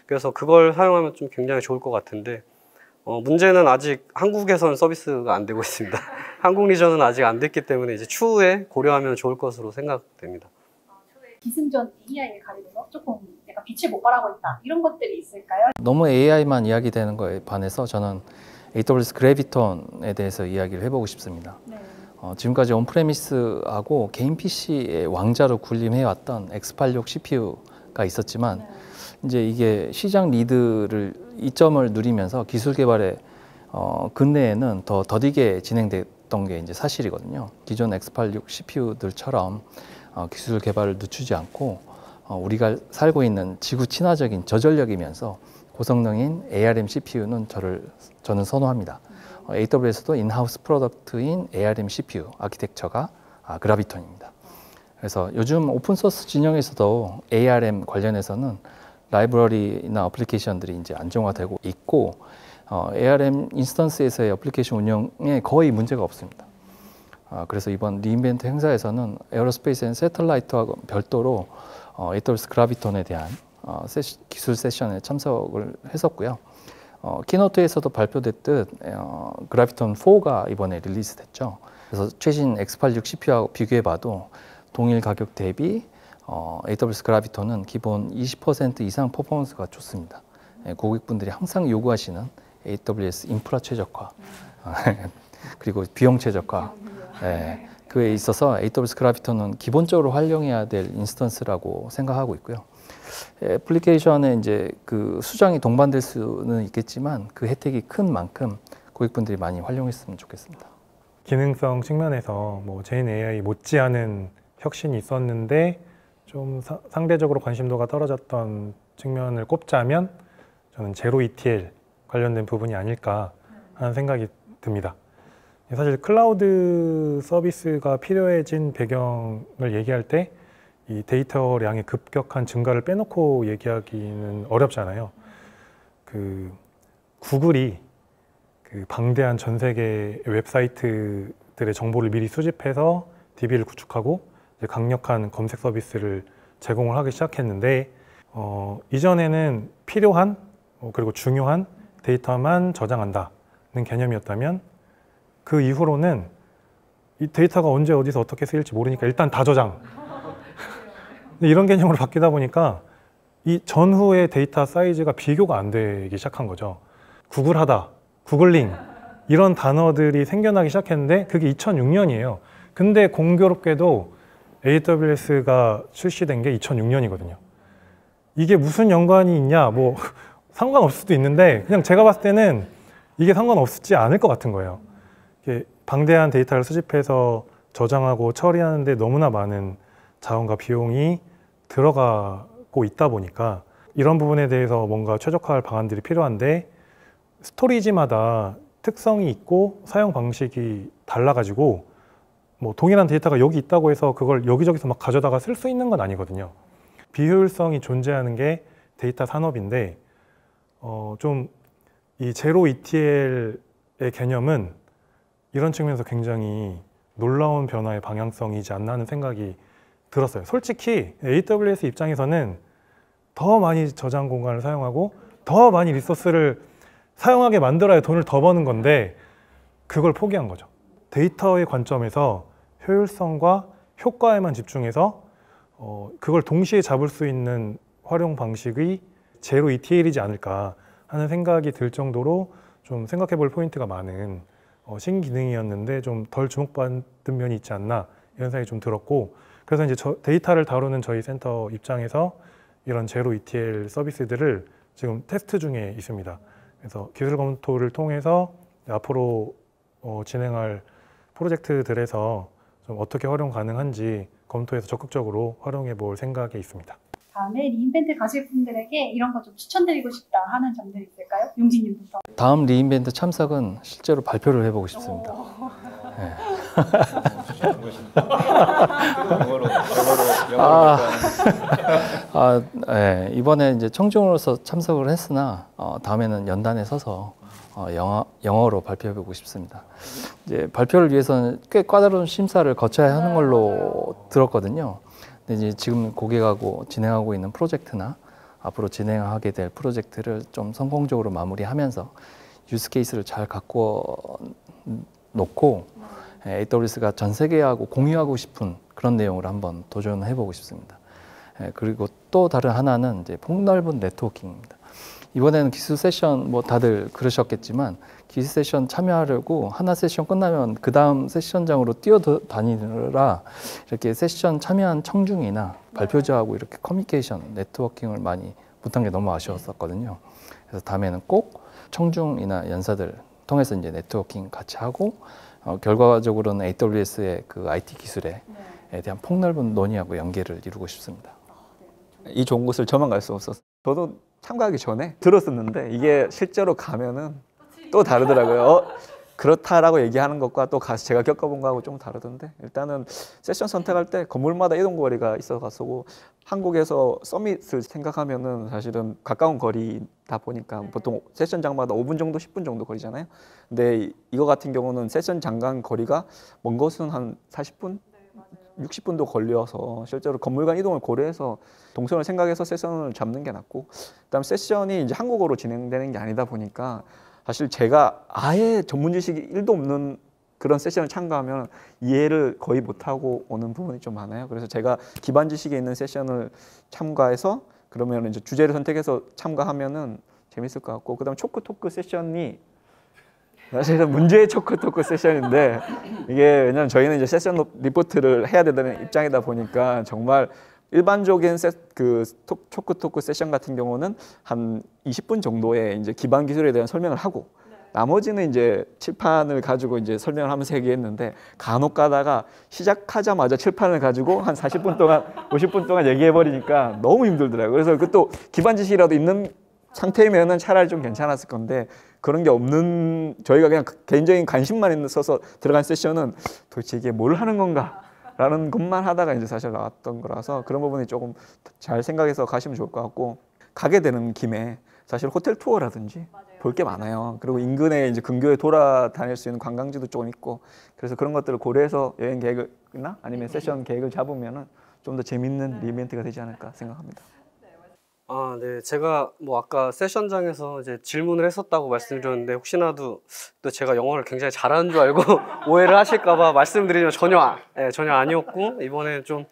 Speaker 4: 그래서 그걸 사용하면 좀 굉장히 좋을 것 같은데 문제는 아직 한국에선 서비스가 안 되고 있습니다. 한국 리전은 아직 안 됐기 때문에 이제 추후에 고려하면 좋을 것으로 생각됩니다.
Speaker 1: 기승전 AI에 가리면서 조금 약간 빛을 못 발하고 있다 이런 것들이 있을까요?
Speaker 2: 너무 AI만 이야기되는 거에 반해서 저는 AWS 그래비톤에 대해서 이야기를 해보고 싶습니다.
Speaker 1: 네.
Speaker 2: 지금까지 온프레미스하고 개인 PC의 왕자로 군림해왔던 X86 CPU가 있었지만
Speaker 1: 네.
Speaker 2: 이제 이게 시장 리드를 이점을 누리면서 기술 개발의 근래에는 더 더디게 진행됐던 게 이제 사실이거든요. 기존 X86 CPU들처럼 기술 개발을 늦추지 않고 우리가 살고 있는 지구 친화적인 저전력이면서 고성능인 ARM CPU는 저는 선호합니다. AWS도 인하우스 프로덕트인 ARM CPU 아키텍처가 그라비톤입니다. 그래서 요즘 오픈소스 진영에서도 ARM 관련해서는 라이브러리나 어플리케이션들이 이제 안정화되고 있고 ARM 인스턴스에서의 어플리케이션 운영에 거의 문제가 없습니다. 그래서 이번 리인벤트 행사에서는 에어로스페이스 앤 세틀라이트와 별도로 AWS 그라비톤에 대한 기술 세션에 참석을 했었고요. 키노트에서도 발표됐듯 그라비톤 4가 이번에 릴리즈됐죠. 그래서 최신 X86 CPU하고 비교해봐도 동일 가격 대비 AWS 그라비톤은 기본 20% 이상 퍼포먼스가 좋습니다. 고객분들이 항상 요구하시는 AWS 인프라 최적화 그리고 비용 최적화. 예, 그에 있어서 AWS 그라비톤은 기본적으로 활용해야 될 인스턴스라고 생각하고 있고요. 애플리케이션에 이제 그 수정이 동반될 수는 있겠지만 그 혜택이 큰 만큼 고객분들이 많이 활용했으면 좋겠습니다.
Speaker 5: 기능성 측면에서 뭐 제인 AI 못지않은 혁신이 있었는데 좀 상대적으로 관심도가 떨어졌던 측면을 꼽자면 저는 제로 ETL 관련된 부분이 아닐까 하는 생각이 듭니다. 사실 클라우드 서비스가 필요해진 배경을 얘기할 때 이 데이터량의 급격한 증가를 빼놓고 얘기하기는 어렵잖아요. 그 구글이 그 방대한 전 세계 웹사이트들의 정보를 미리 수집해서 DB를 구축하고 이제 강력한 검색 서비스를 제공을 하기 시작했는데 이전에는 필요한 그리고 중요한 데이터만 저장한다는 개념이었다면 그 이후로는 이 데이터가 언제 어디서 어떻게 쓰일지 모르니까 일단 다 저장. 이런 개념으로 바뀌다 보니까 이 전후의 데이터 사이즈가 비교가 안 되기 시작한 거죠. 구글하다, 구글링 이런 단어들이 생겨나기 시작했는데 그게 2006년이에요. 근데 공교롭게도 AWS가 출시된 게 2006년이거든요. 이게 무슨 연관이 있냐? 뭐 상관없을 수도 있는데 그냥 제가 봤을 때는 이게 상관없지 않을 것 같은 거예요. 이게 방대한 데이터를 수집해서 저장하고 처리하는데 너무나 많은 자원과 비용이 들어가고 있다 보니까 이런 부분에 대해서 뭔가 최적화할 방안들이 필요한데 스토리지마다 특성이 있고 사용 방식이 달라가지고 뭐 동일한 데이터가 여기 있다고 해서 그걸 여기저기서 막 가져다가 쓸 수 있는 건 아니거든요. 비효율성이 존재하는 게 데이터 산업인데 좀 이 제로 ETL의 개념은 이런 측면에서 굉장히 놀라운 변화의 방향성이지 않나 하는 생각이 들었어요. 솔직히 AWS 입장에서는 더 많이 저장 공간을 사용하고 더 많이 리소스를 사용하게 만들어야 돈을 더 버는 건데 그걸 포기한 거죠. 데이터의 관점에서 효율성과 효과에만 집중해서 그걸 동시에 잡을 수 있는 활용 방식이 제로 ETL이지 않을까 하는 생각이 들 정도로 좀 생각해 볼 포인트가 많은 신기능이었는데 좀 덜 주목받는 면이 있지 않나 이런 생각이 좀 들었고 그래서 이제 데이터를 다루는 저희 센터 입장에서 이런 제로 ETL 서비스들을 지금 테스트 중에 있습니다. 그래서 기술 검토를 통해서 앞으로 진행할 프로젝트들에서 좀 어떻게 활용 가능한지 검토해서 적극적으로 활용해 볼 생각에 있습니다.
Speaker 1: 다음에 리인벤트 가실 분들에게 이런 거 좀 추천드리고 싶다 하는 점들이 있을까요? 용진님부터.
Speaker 2: 다음 리인벤트 참석은 실제로 발표를 해보고 싶습니다. 네. 네. 이번에 이제 청중으로서 참석을 했으나 다음에는 연단에 서서 영어로 발표해보고 싶습니다. 이제 발표를 위해서는 꽤 까다로운 심사를 거쳐야 하는 걸로 들었거든요. 근데 이제 지금 고객하고 진행하고 있는 프로젝트나 앞으로 진행하게 될 프로젝트를 좀 성공적으로 마무리하면서 유스 케이스를 잘 갖고 놓고 AWS가 전 세계하고 공유하고 싶은 그런 내용을 한번 도전해보고 싶습니다. 그리고 또 다른 하나는 이제 폭넓은 네트워킹입니다. 이번에는 기술 세션 뭐 다들 그러셨겠지만 기술 세션 참여하려고 하나 세션 끝나면 그 다음 세션장으로 뛰어다니느라 이렇게 세션 참여한 청중이나 발표자하고 이렇게 커뮤니케이션, 네트워킹을 많이 못한 게 너무 아쉬웠었거든요. 그래서 다음에는 꼭 청중이나 연사들 통해서 이제 네트워킹 같이 하고 결과적으로는 AWS의 그 IT 기술에 대한 폭넓은 논의하고 연계를 이루고 싶습니다.
Speaker 3: 이 좋은 곳을 저만 갈 수 없어서 저도 참가하기 전에 들었었는데 이게 실제로 가면은 또 다르더라고요. 그렇다라고 얘기하는 것과 또 가서 제가 겪어본 거하고 좀 다르던데 일단은 세션 선택할 때 건물마다 이동거리가 있어가지고 한국에서 서밋을 생각하면은 사실은 가까운 거리다 보니까 보통 세션장마다 5분 정도 10분 정도 거리잖아요. 근데 이거 같은 경우는 세션장 간 거리가 먼 것은 한 40분? 60분도 걸려서 실제로 건물 간 이동을 고려해서 동선을 생각해서 세션을 잡는 게 낫고 그다음 세션이 이제 한국어로 진행되는 게 아니다 보니까 사실 제가 아예 전문 지식이 1도 없는 그런 세션을 참가하면 이해를 거의 못하고 오는 부분이 좀 많아요. 그래서 제가 기반 지식에 있는 세션을 참가해서 그러면 이제 주제를 선택해서 참가하면은 재밌을 것 같고 그다음 초크 토크 세션이 사실은 문제의 토크 세션인데 이게 왜냐면 저희는 이제 세션 리포트를 해야 된다는 입장이다 보니까 정말 일반적인 토크 세션 같은 경우는 한 20분 정도의 이제 기반 기술에 대한 설명을 하고 나머지는 이제 칠판을 가지고 이제 설명을 하면서 얘기했는데 간혹 가다가 시작하자마자 칠판을 가지고 한 40분 동안 50분 동안 얘기해 버리니까 너무 힘들더라고요. 그래서 그 또 기반 지식이라도 있는 상태면은 차라리 좀 괜찮았을 건데 그런 게 없는 저희가 그냥 개인적인 관심만 있어서 들어간 세션은 도대체 이게 뭘 하는 건가? 라는 것만 하다가 이제 사실 나왔던 거라서 그런 부분이 조금 잘 생각해서 가시면 좋을 것 같고 가게 되는 김에 사실 호텔 투어라든지 볼 게 많아요. 그리고 인근에 이제 근교에 돌아다닐 수 있는 관광지도 조금 있고 그래서 그런 것들을 고려해서 여행 계획이나 아니면 세션 계획을 잡으면은 좀 더 재밌는 리이벤트가 되지 않을까 생각합니다.
Speaker 4: 아, 네. 제가 뭐 아까 세션장에서 이제 질문을 했었다고 말씀드렸는데 혹시나도 또 제가 영어를 굉장히 잘하는 줄 알고 오해를 하실까봐 말씀드리면 전혀 아니었고 이번에 좀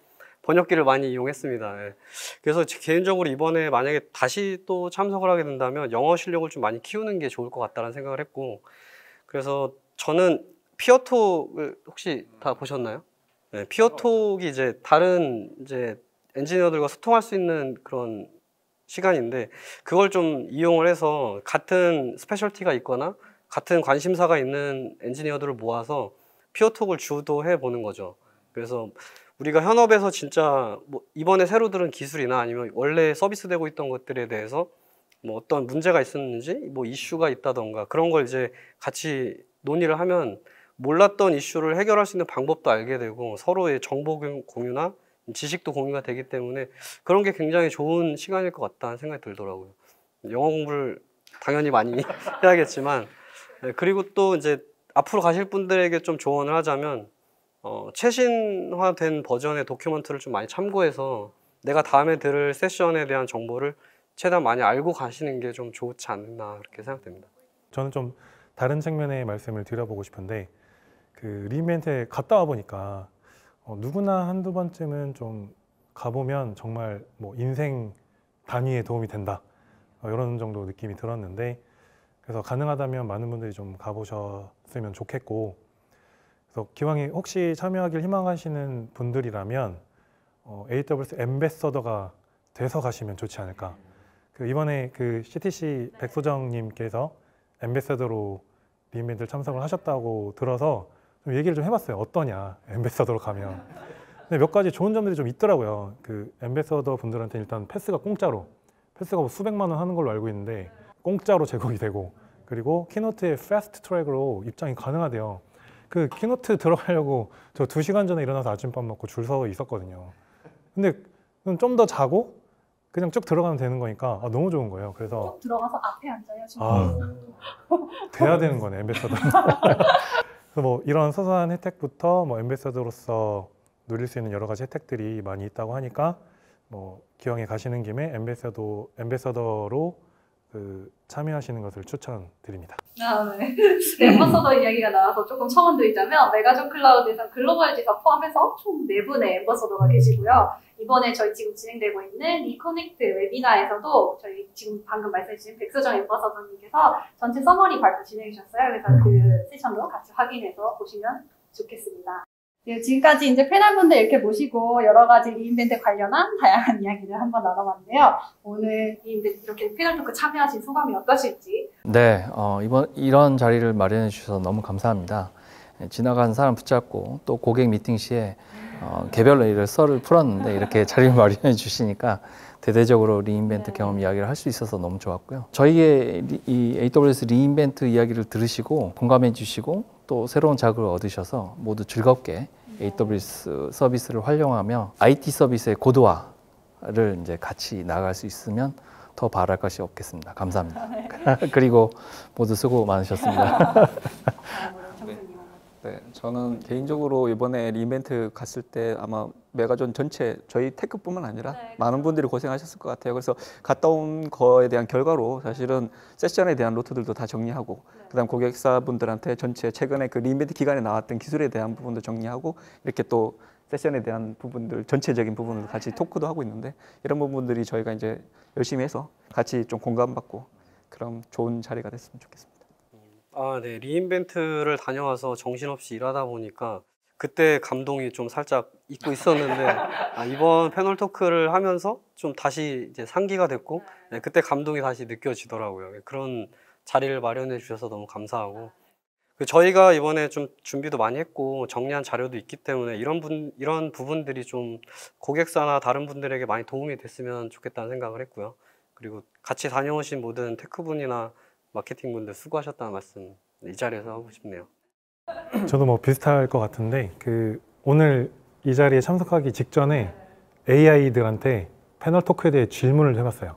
Speaker 4: 번역기를 많이 이용했습니다. 예. 그래서 개인적으로 이번에 만약에 다시 또 참석을 하게 된다면 영어 실력을 좀 많이 키우는 게 좋을 것 같다는 생각을 했고 그래서 저는 피어톡을 혹시 다 보셨나요? 네, 피어톡이 이제 다른 이제 엔지니어들과 소통할 수 있는 그런 시간인데 그걸 좀 이용을 해서 같은 스페셜티가 있거나 같은 관심사가 있는 엔지니어들을 모아서 피어톡을 주도해 보는 거죠. 그래서 우리가 현업에서 진짜 뭐 이번에 새로 들은 기술이나 아니면 원래 서비스되고 있던 것들에 대해서 뭐 어떤 문제가 있었는지 뭐 이슈가 있다던가 그런 걸 이제 같이 논의를 하면 몰랐던 이슈를 해결할 수 있는 방법도 알게 되고 서로의 정보 공유나 지식도 공유가 되기 때문에 그런 게 굉장히 좋은 시간일 것 같다는 생각이 들더라고요. 영어 공부를 당연히 많이 해야겠지만 그리고 또 이제 앞으로 가실 분들에게 좀 조언을 하자면 최신화된 버전의 도큐먼트를 좀 많이 참고해서 내가 다음에 들을 세션에 대한 정보를 최대한 많이 알고 가시는 게 좀 좋지 않나 그렇게 생각됩니다.
Speaker 5: 저는 좀 다른 측면의 말씀을 드려보고 싶은데 그 리인벤트에 갔다 와 보니까 누구나 한두 번쯤은 좀 가보면 정말 뭐 인생 단위에 도움이 된다 이런 정도 느낌이 들었는데 그래서 가능하다면 많은 분들이 좀 가보셨으면 좋겠고 그래서 기왕에 혹시 참여하길 희망하시는 분들이라면 AWS 앰베서더가 돼서 가시면 좋지 않을까. 그 이번에 그 CTC 백소정님께서 앰베서더로 리인벤트 참석을 하셨다고 들어서 좀 얘기를 좀 해봤어요. 어떠냐 앰베서더로 가면. 근데 몇 가지 좋은 점들이 좀 있더라고요. 그 앰베서더 분들한테 일단 패스가 공짜로 패스가 뭐 수백만 원 하는 걸로 알고 있는데 공짜로 제공이 되고 그리고 키노트에 패스트 트랙으로 입장이 가능하대요. 그 키노트 들어가려고 저 2시간 전에 일어나서 아침밥 먹고 줄 서 있었거든요. 근데 좀 더 자고 그냥 쭉 들어가면 되는 거니까 너무 좋은 거예요. 그래서
Speaker 1: 쭉 들어가서 앞에 앉아요.
Speaker 5: 돼야 되는 거네 앰베서더. 그래서 뭐 이런 소소한 혜택부터 뭐 앰베서더로서 누릴 수 있는 여러 가지 혜택들이 많이 있다고 하니까 뭐 기왕에 가시는 김에 앰베서더로 참여하시는 것을 추천드립니다.
Speaker 1: 네. 앰버서더 이야기가 나와서 조금 첨언 드리자면 메가존 클라우드에서 글로벌 지사 포함해서 총 4분의 앰버서더가 계시고요. 이번에 저희 지금 진행되고 있는 리커넥트 웨비나에서도 저희 지금 방금 말씀해주신 백소정 앰버서더님께서 전체 서머리 발표 진행해 주셨어요. 그래서 그 세션도 같이 확인해서 보시면 좋겠습니다. 네, 지금까지 이제 패널분들 이렇게 모시고 여러 가지 리인벤트 관련한 다양한 이야기를 한번 나눠봤는데요. 오늘 리인벤트 이렇게 패널 토크 참여하신 소감이 어떠실지?
Speaker 2: 네, 이런 자리를 마련해 주셔서 너무 감사합니다. 지나가는 사람 붙잡고 또 고객 미팅 시에 개별 회의를 썰을 풀었는데 이렇게 자리를 마련해 주시니까 대대적으로 리인벤트 경험 이야기를 할 수 있어서 너무 좋았고요. 저희의 이 AWS 리인벤트 이야기를 들으시고 공감해 주시고 또 새로운 자극을 얻으셔서 모두 즐겁게 AWS 서비스를 활용하며 IT 서비스의 고도화를 이제 같이 나아갈 수 있으면 더 바랄 것이 없겠습니다. 감사합니다. 그리고 모두 수고 많으셨습니다.
Speaker 3: 네, 저는 개인적으로 이번에 리인벤트 갔을 때 아마 메가존 전체 저희 테크뿐만 아니라 많은 분들이 고생하셨을 것 같아요. 그래서 갔다 온 거에 대한 결과로 사실은 세션에 대한 노트들도 다 정리하고 그다음 고객사분들한테 전체 최근에 그 리인벤트 기간에 나왔던 기술에 대한 부분도 정리하고 이렇게 또 세션에 대한 부분들 전체적인 부분을 같이 토크도 하고 있는데 이런 부분들이 저희가 이제 열심히 해서 같이 좀 공감받고 그런 좋은 자리가 됐으면 좋겠습니다.
Speaker 4: 네. 리인벤트를 다녀와서 정신없이 일하다 보니까 그때 감동이 좀 살짝 잊고 있었는데 이번 패널 토크를 하면서 좀 다시 이제 상기가 됐고 그때 감동이 다시 느껴지더라고요. 그런 자리를 마련해 주셔서 너무 감사하고 저희가 이번에 좀 준비도 많이 했고 정리한 자료도 있기 때문에 이런 부분들이 좀 고객사나 다른 분들에게 많이 도움이 됐으면 좋겠다는 생각을 했고요. 그리고 같이 다녀오신 모든 테크분이나 마케팅분들 수고하셨다는 말씀 이 자리에서 하고 싶네요.
Speaker 5: 저도 뭐 비슷할 것 같은데 오늘 이 자리에 참석하기 직전에 AI들한테 패널 토크에 대해 질문을 해봤어요.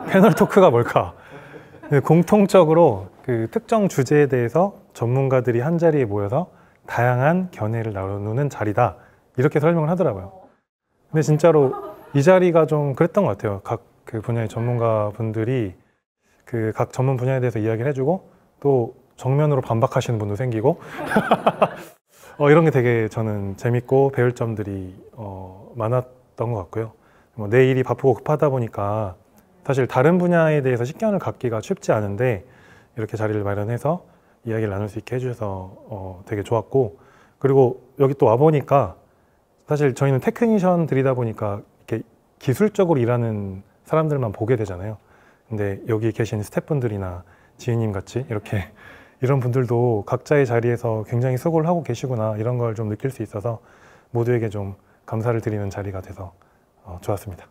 Speaker 5: 패널 토크가 뭘까? 공통적으로 특정 주제에 대해서 전문가들이 한 자리에 모여서 다양한 견해를 나누는 자리다 이렇게 설명을 하더라고요. 근데 진짜로 이 자리가 좀 그랬던 것 같아요. 각 분야의 전문가분들이 각 전문 분야에 대해서 이야기를 해주고 또 정면으로 반박하시는 분도 생기고 이런 게 되게 저는 재밌고 배울 점들이 많았던 것 같고요. 내 일이 바쁘고 급하다 보니까 사실 다른 분야에 대해서 식견을 갖기가 쉽지 않은데 이렇게 자리를 마련해서 이야기를 나눌 수 있게 해주셔서 되게 좋았고, 그리고 여기 또 와보니까 사실 저희는 테크니션들이다 보니까 이렇게 기술적으로 일하는 사람들만 보게 되잖아요. 근데 여기 계신 스태프분들이나 지휘님 같이 이런 분들도 각자의 자리에서 굉장히 수고를 하고 계시구나 이런 걸 좀 느낄 수 있어서 모두에게 좀 감사를 드리는 자리가 돼서 좋았습니다.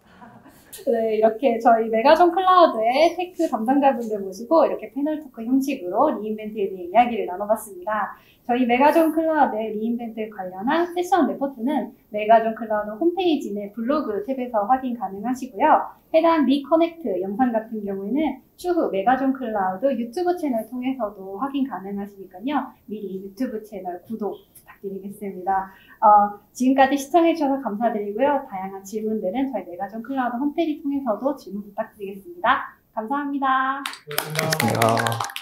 Speaker 1: 네, 이렇게 저희 메가존 클라우드의 테크 담당자분들 모시고 이렇게 패널 토크 형식으로 리인벤트에 대해 이야기를 나눠봤습니다. 저희 메가존 클라우드의 리인벤트 관련한 세션 레포트는 메가존 클라우드 홈페이지 내 블로그 탭에서 확인 가능하시고요. 해당 리커넥트 영상 같은 경우에는 추후 메가존 클라우드 유튜브 채널 통해서도 확인 가능하시니까요. 미리 유튜브 채널 구독 부탁드리겠습니다. 지금까지 시청해주셔서 감사드리고요. 다양한 질문들은 저희 메가존 클라우드 홈페이지 통해서도 질문 부탁드리겠습니다. 감사합니다.
Speaker 2: 고맙습니다.